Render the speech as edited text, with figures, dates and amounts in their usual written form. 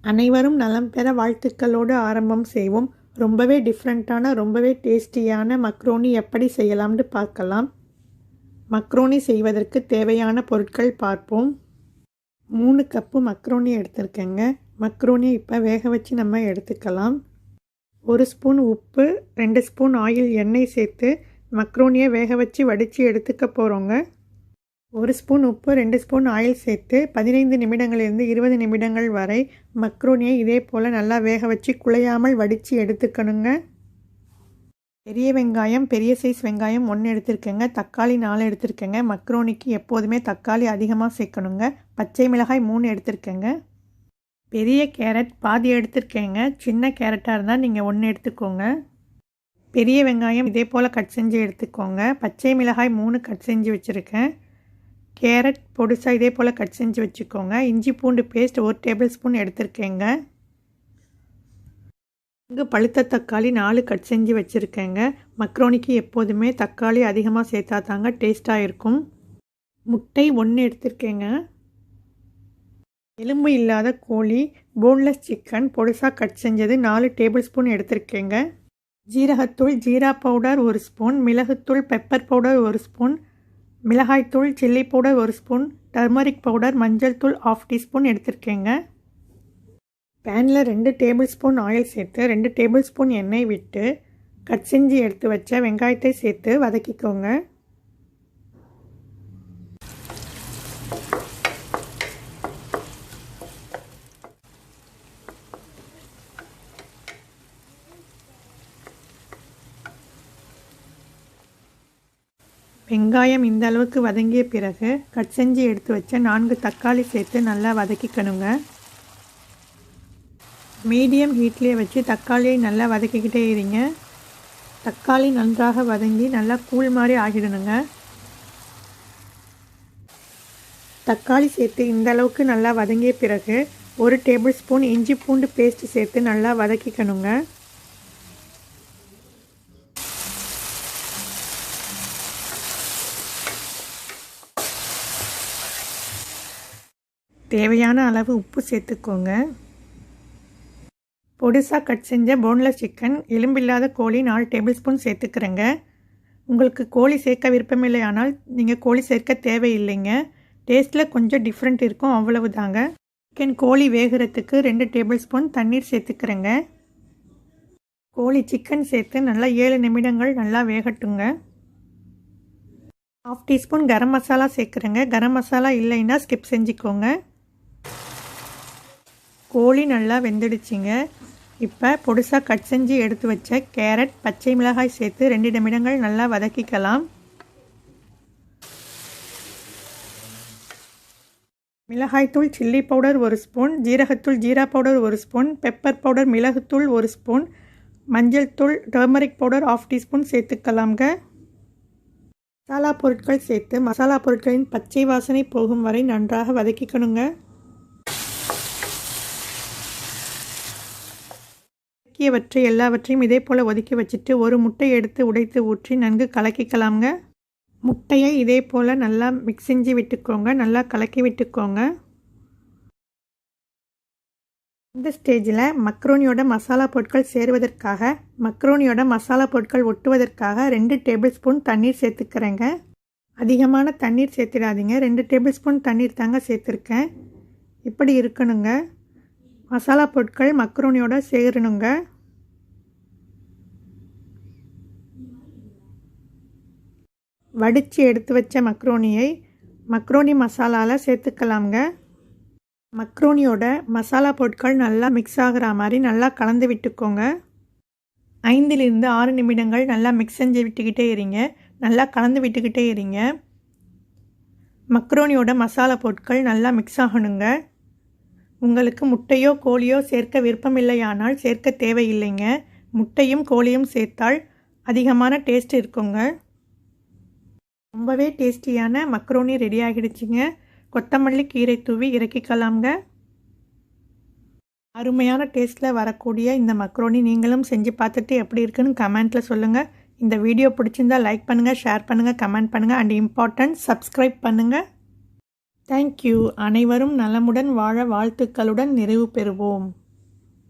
அனைவரும் நலம் பெற வாழ்த்துக்களோடு ஆரம்பம் செய்வோம். ரொம்பவே டிஃப்ரெண்ட்டான ரொம்பவே டேஸ்டியான மக்ரோனி எப்படி செய்யலாம்னு பார்க்கலாம். மக்ரோனி செய்வதற்கு தேவையான பொருட்கள் பார்ப்போம். 3 கப்பு மக்ரோனி எடுத்துருக்கேங்க. மக்ரோனியை இப்போ வேக வச்சு நம்ம எடுத்துக்கலாம். 1 ஸ்பூன் உப்பு, 2 ஸ்பூன் ஆயில் எண்ணெய் சேர்த்து மக்ரோனியை வேக வச்சு வடித்து எடுத்துக்க போகிறோங்க. 1 ஸ்பூன் உப்பு, 2 ஸ்பூன் ஆயில் சேர்த்து 15 நிமிடங்களிலிருந்து 20 நிமிடங்கள் வரை மக்ரோனியை இதே போல் நல்லா வேக வச்சு குழையாமல் வடித்து எடுத்துக்கணுங்க. பெரிய வெங்காயம், பெரிய சைஸ் வெங்காயம் 1 எடுத்துருக்கேங்க. தக்காளி 4 எடுத்துருக்கேங்க. மக்ரோனிக்கு எப்போதுமே தக்காளி அதிகமாக சேர்க்கணுங்க. பச்சை மிளகாய் 3 எடுத்துருக்கேங்க. பெரிய கேரட் பாதி எடுத்துருக்கேங்க. சின்ன கேரட்டாக இருந்தால் நீங்கள் 1 எடுத்துக்கோங்க. பெரிய வெங்காயம் இதே போல் கட் செஞ்சு எடுத்துக்கோங்க. பச்சை மிளகாய் 3 கட் செஞ்சு வச்சுருக்கேன். கேரட் பொடிசாக இதே போல் கட் செஞ்சு வச்சுக்கோங்க. இஞ்சி பூண்டு பேஸ்ட் 1 டேபிள் ஸ்பூன் எடுத்துருக்கேங்க. இங்கே பழுத்த தக்காளி 4 கட் செஞ்சு வச்சுருக்கேங்க. மக்ரோனிக்கு எப்போதுமே தக்காளி அதிகமாக சேர்த்தா தாங்க டேஸ்ட்டாக இருக்கும். முட்டை 1 எடுத்துருக்கேங்க. எலும்பு இல்லாத கோழி போன்லெஸ் சிக்கன் பொடிசாக கட் செஞ்சது 4 டேபிள் ஸ்பூன் எடுத்துருக்கேங்க. ஜீரகத்தூள், ஜீரா பவுடர் 1 ஸ்பூன், மிளகுத்தூள் பெப்பர் பவுடர் 1 ஸ்பூன், மிளகாய்த்தூள் chilli powder 1 spoon, turmeric powder மஞ்சள் தூள் 1/2 டீஸ்பூன் எடுத்துருக்கேங்க. பேனில் 2 டேபிள் ஸ்பூன் ஆயில் சேர்த்து 2 டேபிள் ஸ்பூன் எண்ணெய் விட்டு கட் செஞ்சு எடுத்து வச்ச வெங்காயத்தை சேர்த்து வதக்கிக்கோங்க. வெங்காயம் இந்த அளவுக்கு வதங்கிய பிறகு கட் செஞ்சு எடுத்து வச்ச 4 தக்காளி சேர்த்து நல்லா வதக்கிக்கணுங்க. மீடியம் ஹீட்லேயே வச்சு தக்காளியை நல்லா வதக்கிக்கிட்டே இருங்க. தக்காளி நன்றாக வதங்கி நல்லா கூழ் மாதிரி ஆகிடணுங்க. தக்காளி சேர்த்து இந்த அளவுக்கு நல்லா வதங்கிய பிறகு 1 டேபிள் ஸ்பூன் இஞ்சி பூண்டு பேஸ்ட் சேர்த்து நல்லா வதக்கிக்கணுங்க. தேவையான அளவு உப்பு சேர்த்துக்கோங்க. பொடிசாக கட் செஞ்ச போன்லெஸ் சிக்கன், எலும்பில்லாத கோழி 4 டேபிள் ஸ்பூன் சேர்த்துக்கிறேங்க. உங்களுக்கு கோழி சேர்க்க விருப்பமில்லை ஆனால் நீங்கள் கோழி சேர்க்க தேவையில்லைங்க. டேஸ்ட்டில் கொஞ்சம் டிஃப்ரெண்ட் இருக்கும், அவ்வளவு தாங்க. சிக்கன் கோழி வேகிறதுக்கு 2 டேபிள் ஸ்பூன் தண்ணீர் சேர்த்துக்கிறேங்க. கோழி சிக்கன் சேர்த்து நல்லா 7 நிமிடங்கள் நல்லா வேகட்டுங்க. 1/2 டீஸ்பூன் கரம் மசாலா சேர்க்குறேங்க. கரம் மசாலா இல்லைன்னா ஸ்கிப் செஞ்சுக்கோங்க. கோழி நல்லா வெந்துடுச்சிங்க. இப்போ பொடிசாக கட் செஞ்சு எடுத்து வச்ச கேரட், பச்சை மிளகாய் சேர்த்து 2 நிமிடங்கள் நல்லா வதக்கிக்கலாம். மிளகாய்த்தூள் சில்லி பவுடர் 1 ஸ்பூன், ஜீரகத்தூள் jeera powder 1 spoon, pepper powder மிளகுத்தூள் 1 ஸ்பூன், மஞ்சள் தூள் டர்மரிக் பவுடர் 1/2 டீஸ்பூன் சேர்த்துக்கலாம்ங்க. மசாலா பொருட்கள் சேர்த்து மசாலா பொருட்களின் பச்சை வாசனை போகும் வரை நன்றாக வதக்கிக்கணுங்க. வதக்கியவற்றை எல்லாவற்றையும் இதே போல் ஒதுக்கி வச்சுட்டு 1 முட்டை எடுத்து உடைத்து ஊற்றி நன்கு கலக்கிக்கலாம்ங்க. முட்டையை இதே போல் நல்லா மிக்ஸ் செஞ்சு விட்டுக்கோங்க. நல்லா கலக்கி விட்டுக்கோங்க. இந்த ஸ்டேஜில் மக்ரோனியோட மசாலா பொருட்கள் சேருவதற்காக, மக்ரோனியோட மசாலா பொருட்கள் ஒட்டுவதற்காக 2 டேபிள் ஸ்பூன் தண்ணீர் சேர்த்துக்கிறேங்க. அதிகமான தண்ணீர் சேர்த்துடாதீங்க. 2 டேபிள் ஸ்பூன் தண்ணீர் தாங்க சேர்த்துருக்கேன். இப்படி இருக்கணுங்க. மசாலா பொருட்கள் மக்ரோனியோட சேரணுங்க. வடித்து எடுத்து வச்ச மக்ரோனியை மக்ரோனி மசாலாவில் சேர்த்துக்கலாம்ங்க. மக்ரோனியோட மசாலா பொருட்கள் நல்லா மிக்ஸ் ஆகிற மாதிரி நல்லா கலந்து விட்டுக்கோங்க. 5லிருந்து 6 நிமிடங்கள் நல்லா மிக்ஸ் செஞ்சு விட்டுக்கிட்டே இருங்க. நல்லா கலந்து விட்டுக்கிட்டே இருங்க. மக்ரோனியோட மசாலா பொருட்கள் நல்லா மிக்ஸ் ஆகணுங்க. உங்களுக்கு முட்டையோ கோழியோ சேர்க்க விருப்பமில்லையானால் சேர்க்க தேவையில்லைங்க. முட்டையும் கோழியும் சேர்த்தால் அதிகமான டேஸ்ட் இருக்குங்க. ரொம்பவே டேஸ்டியான மக்ரோனி ரெடி ஆகிடுச்சிங்க. கொத்தமல்லி கீரை தூவி இறக்கிக்கலாம்ங்க. அருமையான டேஸ்ட்டில் வரக்கூடிய இந்த மக்ரோனி நீங்களும் செஞ்சு பார்த்துட்டு எப்படி இருக்குன்னு கமெண்ட்டில் சொல்லுங்கள். இந்த வீடியோ பிடிச்சிருந்தால் லைக் பண்ணுங்கள், ஷேர் பண்ணுங்கள், கமெண்ட் பண்ணுங்கள் அண்ட் இம்பார்ட்டன்ட் சப்ஸ்கிரைப் பண்ணுங்கள். தேங்க்யூ. அனைவரும் நலமுடன் வாழ வாழ்த்துக்களுடன் நிறைவு பெறுவோம்.